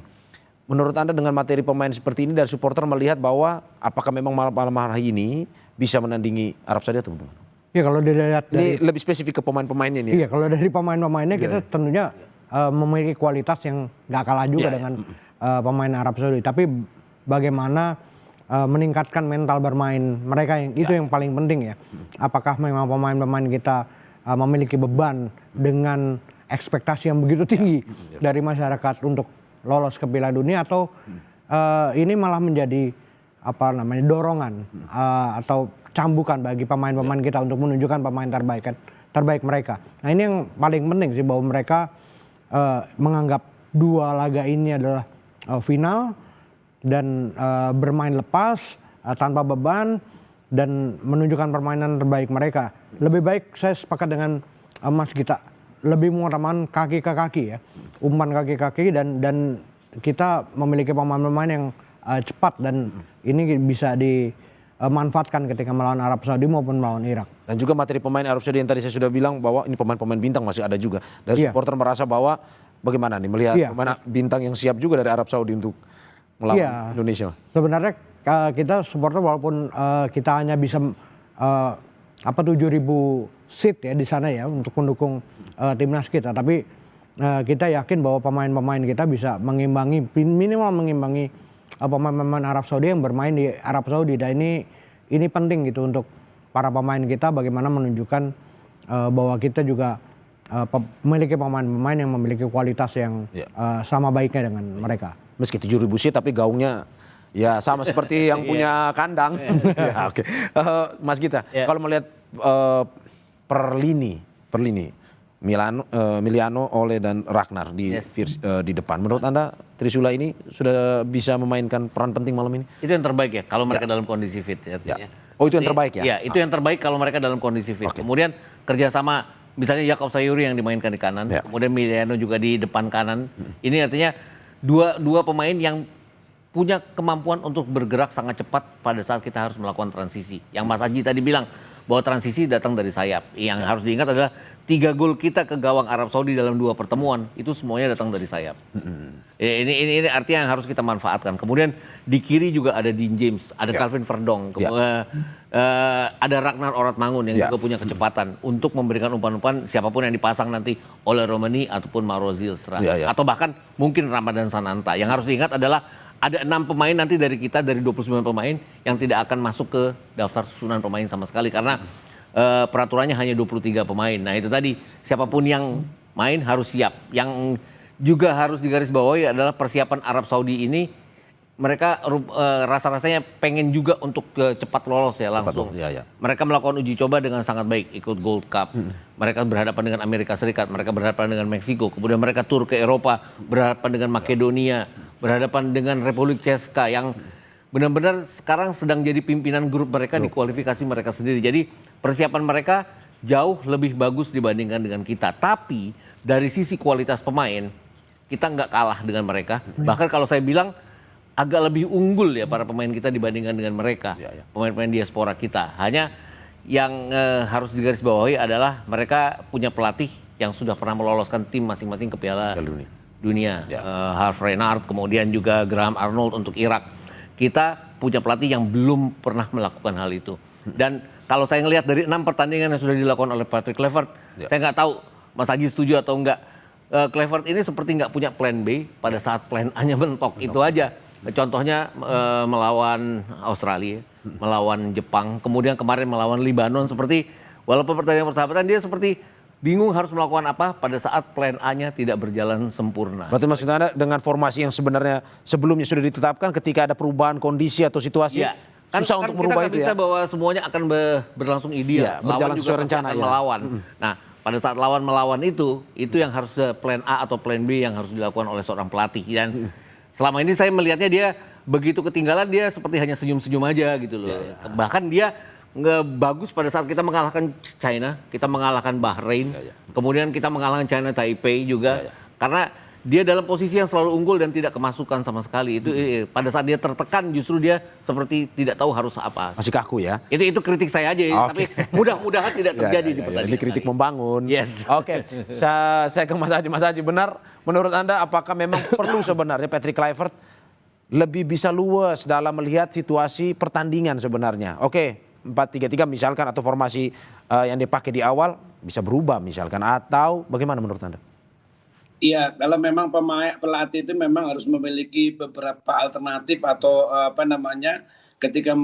Menurut Anda dengan materi pemain seperti ini dari supporter melihat bahwa apakah memang malam hari ini bisa menandingi Arab Saudi atau bagaimana? Ya kalau dilihat ini lebih spesifik ke pemain-pemainnya nih. Iya, kalau dari pemain-pemainnya kita tentunya memiliki kualitas yang nggak kalah juga dengan pemain Arab Saudi, tapi bagaimana meningkatkan mental bermain mereka, itu yang paling penting ya. Apakah memang pemain-pemain kita memiliki beban dengan ekspektasi yang begitu tinggi dari masyarakat untuk lolos ke Piala Dunia, atau ini malah menjadi dorongan atau cambukan bagi pemain-pemain kita untuk menunjukkan pemain terbaik mereka. Nah, ini yang paling penting sih, bahwa mereka menganggap 2 laga ini adalah final dan bermain lepas tanpa beban dan menunjukkan permainan terbaik mereka. Lebih baik, saya sepakat dengan Mas Gita, lebih mengutamakan kaki ke kaki ya, umpan kaki ke kaki, dan kita memiliki pemain-pemain yang cepat, dan ini bisa dimanfaatkan ketika melawan Arab Saudi maupun melawan Irak. Dan juga materi pemain Arab Saudi yang tadi saya sudah bilang bahwa ini pemain-pemain bintang masih ada juga. Dari supporter merasa bahwa bagaimana nih melihat pemain bintang yang siap juga dari Arab Saudi untuk melawan Indonesia? Sebenarnya kita supporter walaupun kita hanya bisa 7.000 seat ya di sana ya untuk mendukung timnas kita, tapi kita yakin bahwa pemain-pemain kita bisa minimal mengimbangi pemain-pemain Arab Saudi yang bermain di Arab Saudi. Dan ini penting gitu untuk para pemain kita, bagaimana menunjukkan bahwa kita juga memiliki pemain-pemain yang memiliki kualitas yang sama baiknya dengan mereka. Meski 7.000 seat tapi gaungnya ya sama seperti yang punya kandang. Ya, oke. Mas Gita, kalau melihat per lini Miliano, Ole dan Ragnar di depan, menurut Anda Trisula ini sudah bisa memainkan peran penting malam ini? Itu yang terbaik ya kalau mereka dalam kondisi fit ya. Oh, itu yang terbaik ya? Ya, itu yang terbaik kalau mereka dalam kondisi fit. Kemudian kerjasama misalnya Jakub Sayuri yang dimainkan di kanan, kemudian Miliano juga di depan kanan. Ini artinya dua pemain yang punya kemampuan untuk bergerak sangat cepat pada saat kita harus melakukan transisi. Yang Mas Aji tadi bilang bahwa transisi datang dari sayap. Yang harus diingat adalah 3 gol kita ke gawang Arab Saudi dalam 2 pertemuan itu semuanya datang dari sayap. Ini artinya yang harus kita manfaatkan. Kemudian di kiri juga ada Dean James, ada Calvin Verdong, ada Ragnar Oratmangun yang juga punya kecepatan untuk memberikan umpan-umpan siapapun yang dipasang nanti oleh Romani ataupun Mauro Zylstra atau bahkan mungkin Ramadan Sananta. Yang harus diingat adalah ada 6 pemain nanti dari kita, dari 29 pemain yang tidak akan masuk ke daftar susunan pemain sama sekali karena peraturannya hanya 23 pemain. Nah itu tadi, siapapun yang main harus siap. Yang juga harus digarisbawahi adalah persiapan Arab Saudi ini, mereka rasa-rasanya pengen juga untuk cepat lolos ya langsung. Mereka melakukan uji coba dengan sangat baik, ikut Gold Cup. Mereka berhadapan dengan Amerika Serikat, mereka berhadapan dengan Meksiko. Kemudian mereka tur ke Eropa, berhadapan dengan Makedonia, berhadapan dengan Republik Ceska yang benar-benar sekarang sedang jadi pimpinan grup mereka di kualifikasi mereka sendiri. Jadi persiapan mereka jauh lebih bagus dibandingkan dengan kita. Tapi dari sisi kualitas pemain, kita nggak kalah dengan mereka. Bahkan kalau saya bilang agak lebih unggul ya para pemain kita dibandingkan dengan mereka. Pemain-pemain diaspora kita. Hanya yang harus digarisbawahi adalah mereka punya pelatih yang sudah pernah meloloskan tim masing-masing ke Piala Dunia. Harv Renard, kemudian juga Graham Arnold untuk Irak. Kita punya pelatih yang belum pernah melakukan hal itu. Dan kalau saya ngelihat dari 6 pertandingan yang sudah dilakukan oleh Patrick Kluivert, saya nggak tahu Mas Haji setuju atau enggak. Kluivert ini seperti nggak punya plan B pada saat plan A-nya mentok. Itu aja. Contohnya melawan Australia, melawan Jepang, kemudian kemarin melawan Libanon, seperti walaupun pertandingan persahabatan dia seperti bingung harus melakukan apa pada saat plan A-nya tidak berjalan sempurna. Berarti maksud Anda dengan formasi yang sebenarnya sebelumnya sudah ditetapkan, ketika ada perubahan kondisi atau situasi susah untuk merubah itu ya? Kita bisa bahwa semuanya akan berlangsung ideal. Berjalan sesuai rencana akan melawan. Nah, pada saat lawan melawan itu yang harus plan A atau plan B yang harus dilakukan oleh seorang pelatih. Dan selama ini saya melihatnya dia begitu ketinggalan dia seperti hanya senyum-senyum aja gitu loh. Bahkan dia nggak bagus pada saat kita mengalahkan China, kita mengalahkan Bahrain, kemudian kita mengalahkan China Taipei juga, karena dia dalam posisi yang selalu unggul dan tidak kemasukan sama sekali. Itu pada saat dia tertekan justru dia seperti tidak tahu harus apa. Masih kaku ya? Itu kritik saya aja, tapi mudah-mudahan tidak terjadi di pertandingan. Ini kritik membangun. Yes. Oke, saya ke Mas Haji. Mas Haji, benar menurut Anda apakah memang perlu sebenarnya Patrick Kluivert lebih bisa luas dalam melihat situasi pertandingan sebenarnya? Oke. 4-3-3 misalkan atau formasi yang dipakai di awal bisa berubah misalkan, atau bagaimana menurut Anda? Iya, kalau memang pelatih itu memang harus memiliki beberapa alternatif atau ketika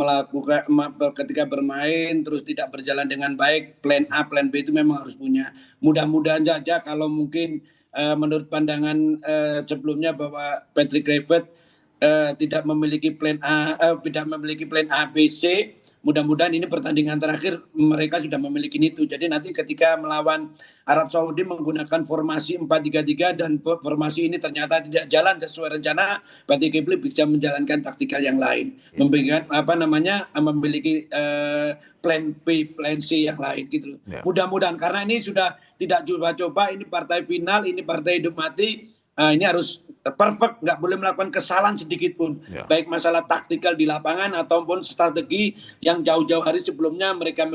bermain terus tidak berjalan dengan baik, plan A, plan B itu memang harus punya. Mudah-mudahan saja kalau mungkin menurut pandangan sebelumnya bahwa Patrick Kluivert tidak memiliki plan A, B, C. Mudah-mudahan ini pertandingan terakhir mereka sudah memiliki itu. Jadi nanti ketika melawan Arab Saudi menggunakan formasi 4-3-3 dan formasi ini ternyata tidak jalan sesuai rencana, Patrick Kluivert bisa menjalankan taktikal yang lain. Memiliki plan B, plan C yang lain gitu. Mudah-mudahan karena ini sudah tidak coba-coba, ini partai final, ini partai hidup mati. Ini harus perfect, nggak boleh melakukan kesalahan sedikit pun. Baik masalah taktikal di lapangan ataupun strategi yang jauh-jauh hari sebelumnya mereka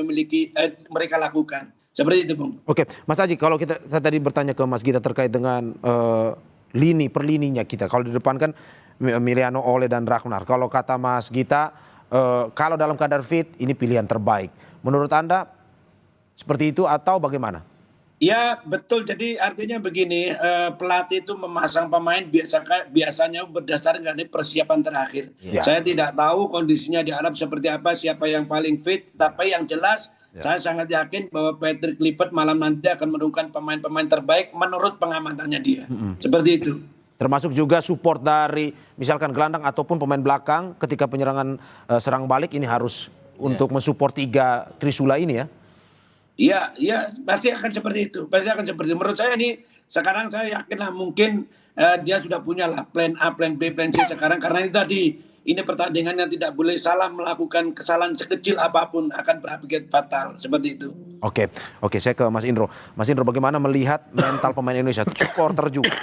lakukan. Seperti itu, Bung. Oke, Mas Haji, kalau saya tadi bertanya ke Mas Gita terkait dengan lini per lininya kita. Kalau di depan kan Emiliano Ole dan Ragnar. Kalau kata Mas Gita, kalau dalam keadaan fit ini pilihan terbaik. Menurut Anda seperti itu atau bagaimana? Ya betul, jadi artinya begini, pelatih itu memasang pemain biasanya berdasarkan dari persiapan terakhir. Ya. Saya tidak tahu kondisinya di Arab seperti apa, siapa yang paling fit, tapi yang jelas saya sangat yakin bahwa Patrick Kluivert malam nanti akan menurunkan pemain-pemain terbaik menurut pengamatannya dia. Seperti itu. Termasuk juga support dari misalkan gelandang ataupun pemain belakang ketika penyerangan serang balik ini harus untuk mensupport 3 Trisula ini ya. Iya, pasti akan seperti itu. Pasti akan seperti itu. Menurut saya ini sekarang saya yakinlah mungkin dia sudah punya lah plan A, plan B, plan C sekarang karena ini tadi ini pertandingan yang tidak boleh salah melakukan kesalahan sekecil apapun akan berakibat fatal seperti itu. Oke, saya ke Mas Indro. Mas Indro, bagaimana melihat mental pemain Indonesia, supporter juga,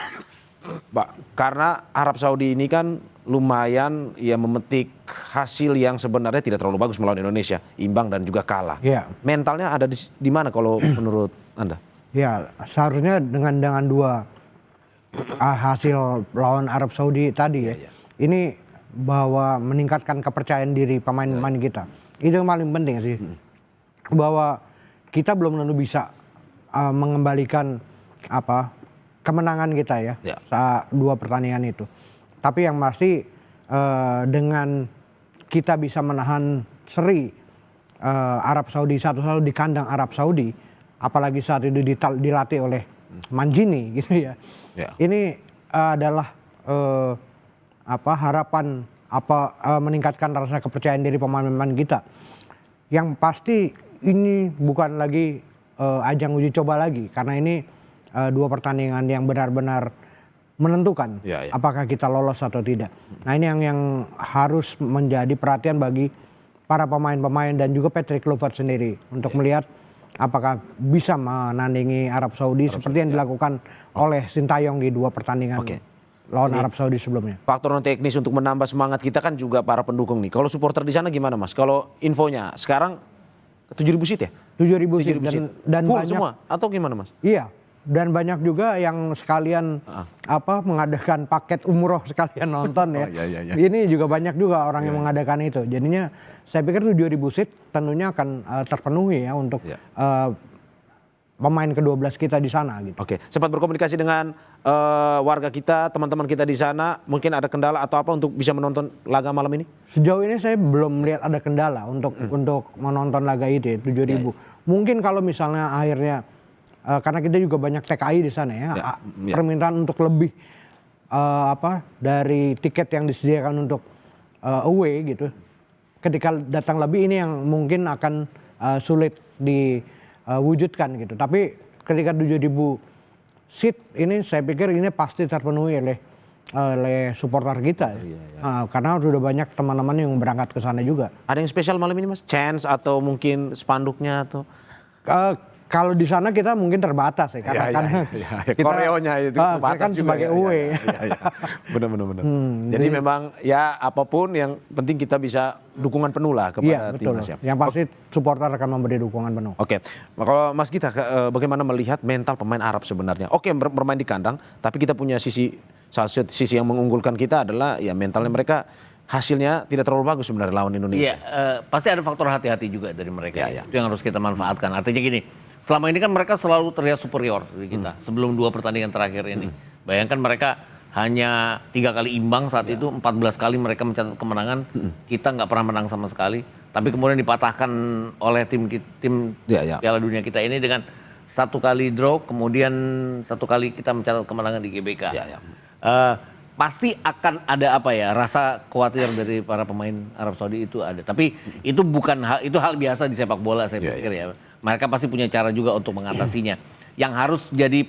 Mbak? Karena Arab Saudi ini kan lumayan ya memetik hasil yang sebenarnya tidak terlalu bagus melawan Indonesia, imbang dan juga kalah. Iya. Mentalnya ada di mana kalau menurut Anda? Ya, seharusnya dengan 2 hasil lawan Arab Saudi tadi ya, ini bahwa meningkatkan kepercayaan diri pemain-pemain kita. Itu yang paling penting sih. Bahwa kita belum tentu bisa mengembalikan kemenangan kita ya saat 2 pertandingan itu. Tapi yang pasti dengan kita bisa menahan seri Arab Saudi 1-1 di kandang Arab Saudi, apalagi saat itu dilatih oleh Mancini gitu ya. Ini adalah harapan meningkatkan rasa kepercayaan diri pemain-pemain kita. Yang pasti ini bukan lagi ajang uji coba lagi karena ini 2 pertandingan yang benar-benar menentukan apakah kita lolos atau tidak. Nah ini yang harus menjadi perhatian bagi para pemain-pemain dan juga Patrick Kluivert sendiri untuk melihat apakah bisa menandingi Arab Saudi seperti yang dilakukan oleh Sintayong di 2 pertandingan lawan Arab Saudi sebelumnya. Faktor non teknis untuk menambah semangat kita kan juga para pendukung nih. Kalau supporter di sana gimana Mas? Kalau infonya sekarang 7.000 seat ya? 7.000 seat dan full banyak semua atau gimana Mas? Iya. Dan banyak juga yang sekalian mengadakan paket umroh sekalian nonton ya. Ini juga banyak juga orang yang mengadakan itu. Jadinya saya pikir 7.000 seat tentunya akan terpenuhi ya untuk pemain ke-12 kita di sana gitu. Oke, sempat berkomunikasi dengan warga kita, teman-teman kita di sana, mungkin ada kendala atau apa untuk bisa menonton laga malam ini? Sejauh ini saya belum melihat ada kendala untuk menonton laga itu 7.000. Mungkin kalau misalnya akhirnya karena kita juga banyak TKI di sana ya, permintaan untuk lebih dari tiket yang disediakan untuk away gitu. Ketika datang lebih ini yang mungkin akan sulit diwujudkan gitu. Tapi ketika 7.000 seat ini saya pikir ini pasti terpenuhi oleh supporter kita. Karena sudah banyak teman-teman yang berangkat ke sana juga. Ada yang spesial malam ini Mas? Chance atau mungkin spanduknya atau? Kalau di sana kita mungkin terbatas ya karena kita koreonya itu kan sebagai away. Benar. Jadi memang ya apapun yang penting kita bisa dukungan penuh lah kepada timnas ya. Yang pasti supporter akan memberi dukungan penuh. Oke. Kalau Mas Gita bagaimana melihat mental pemain Arab sebenarnya? Oke, bermain di kandang, tapi kita punya sisi yang mengunggulkan kita adalah ya mentalnya mereka hasilnya tidak terlalu bagus sebenarnya lawan Indonesia. Iya, pasti ada faktor hati-hati juga dari mereka. Itu yang harus kita manfaatkan. Artinya gini, selama ini kan mereka selalu terlihat superior dari kita sebelum 2 pertandingan terakhir ini. Bayangkan mereka hanya 3 kali imbang saat itu, 14 kali mereka mencatat kemenangan. Kita nggak pernah menang sama sekali. Tapi kemudian dipatahkan oleh tim Piala Dunia kita ini dengan 1 kali draw, kemudian 1 kali kita mencatat kemenangan di GBK. Pasti akan ada rasa khawatir dari para pemain Arab Saudi itu ada. Tapi itu bukan hal biasa di sepak bola saya pikir ya. Mereka pasti punya cara juga untuk mengatasinya. Yang harus jadi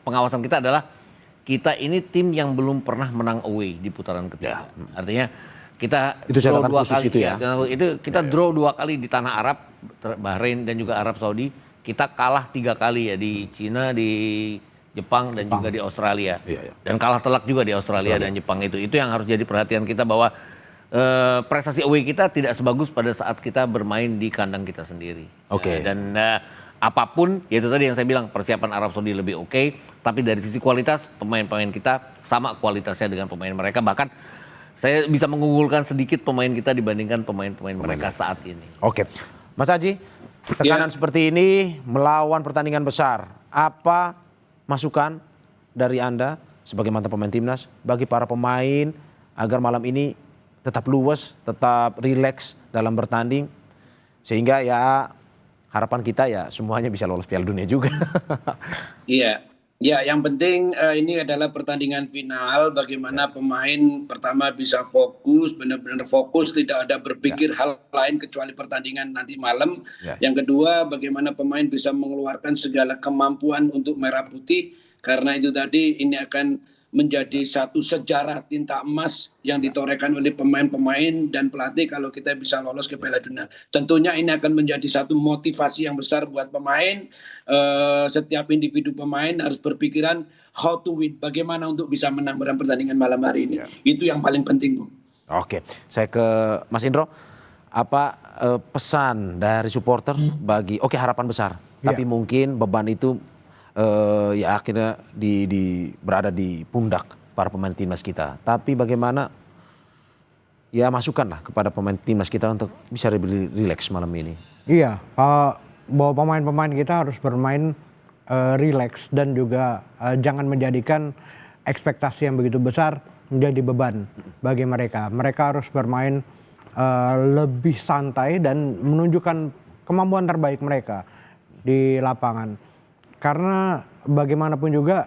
pengawasan kita adalah kita ini tim yang belum pernah menang away di putaran ketiga. Artinya kita itu draw 2 kali itu ya. Kita draw 2 kali di tanah Arab, Bahrain dan juga Arab Saudi. Kita kalah 3 kali ya di Cina, di Jepang dan juga di Australia. Dan kalah telak juga di Australia dan Jepang itu. Itu yang harus jadi perhatian kita bahwa prestasi away kita tidak sebagus pada saat kita bermain di kandang kita sendiri. Dan apapun, yaitu tadi yang saya bilang persiapan Arab Saudi lebih oke, tapi dari sisi kualitas pemain-pemain kita sama kualitasnya dengan pemain mereka, bahkan saya bisa mengunggulkan sedikit pemain kita dibandingkan pemain-pemain mereka saat ini. Oke, Mas Haji, tekanan seperti ini melawan pertandingan besar, apa masukan dari Anda sebagai mantan pemain timnas bagi para pemain agar malam ini tetap luwes, tetap rileks dalam bertanding, sehingga ya harapan kita ya semuanya bisa lolos Piala Dunia juga. Iya, ya yang penting ini adalah pertandingan final. Bagaimana pemain pertama bisa fokus, benar-benar fokus, tidak ada berpikir hal lain kecuali pertandingan nanti malam. Yang kedua, bagaimana pemain bisa mengeluarkan segala kemampuan untuk merah putih, karena itu tadi ini akan menjadi satu sejarah tinta emas yang ditorehkan oleh pemain-pemain dan pelatih kalau kita bisa lolos ke Piala Dunia. Tentunya ini akan menjadi satu motivasi yang besar buat pemain. Setiap individu pemain harus berpikiran how to win, bagaimana untuk bisa menang dalam pertandingan malam hari ini. Itu yang paling penting, Bu. Oke, saya ke Mas Indro. Apa pesan dari supporter bagi harapan besar, tapi mungkin beban itu ya akhirnya berada di pundak para pemain timnas kita. Tapi bagaimana ya masukkanlah kepada pemain timnas kita untuk bisa lebih rileks malam ini. Iya, bahwa pemain-pemain kita harus bermain rileks dan juga jangan menjadikan ekspektasi yang begitu besar menjadi beban bagi mereka. Mereka harus bermain lebih santai dan menunjukkan kemampuan terbaik mereka di lapangan. Karena bagaimanapun juga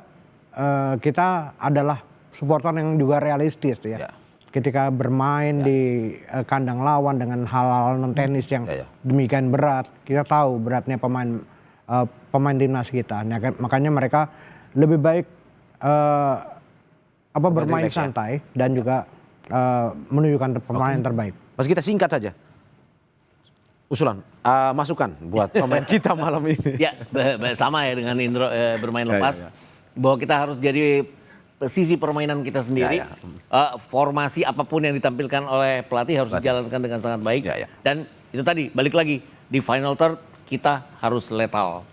kita adalah supporter yang juga realistis ya. Ketika bermain di kandang lawan dengan hal-hal non teknis yang demikian berat, kita tahu beratnya pemain timnas kita. Makanya mereka lebih baik bermain santai dan juga menunjukkan pemain terbaik. Mas kita singkat saja. Usulan, masukan buat pemain kita malam ini. Ya, sama ya dengan Indro bermain lepas. Bahwa kita harus jadi sisi permainan kita sendiri. Formasi apapun yang ditampilkan oleh pelatih harus dijalankan dengan sangat baik. Dan itu tadi, balik lagi, di final third kita harus lethal.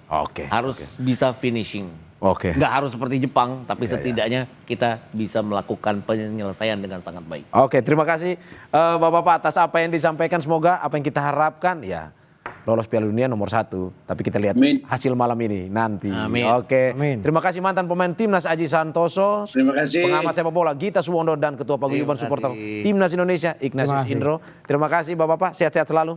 Harus bisa finishing. Nggak harus seperti Jepang, tapi setidaknya kita bisa melakukan penyelesaian dengan sangat baik. Oke, terima kasih Bapak-Bapak atas apa yang disampaikan. Semoga apa yang kita harapkan ya lolos Piala Dunia nomor 1. Tapi kita lihat hasil malam ini nanti. Oke, terima kasih mantan pemain timnas Aji Santoso. Terima kasih. Pengamat sepak bola Gita Suwondo dan Ketua Paguyuban Supporter Timnas Indonesia Ignatius Indro. Terima kasih Bapak-Bapak, sehat-sehat selalu.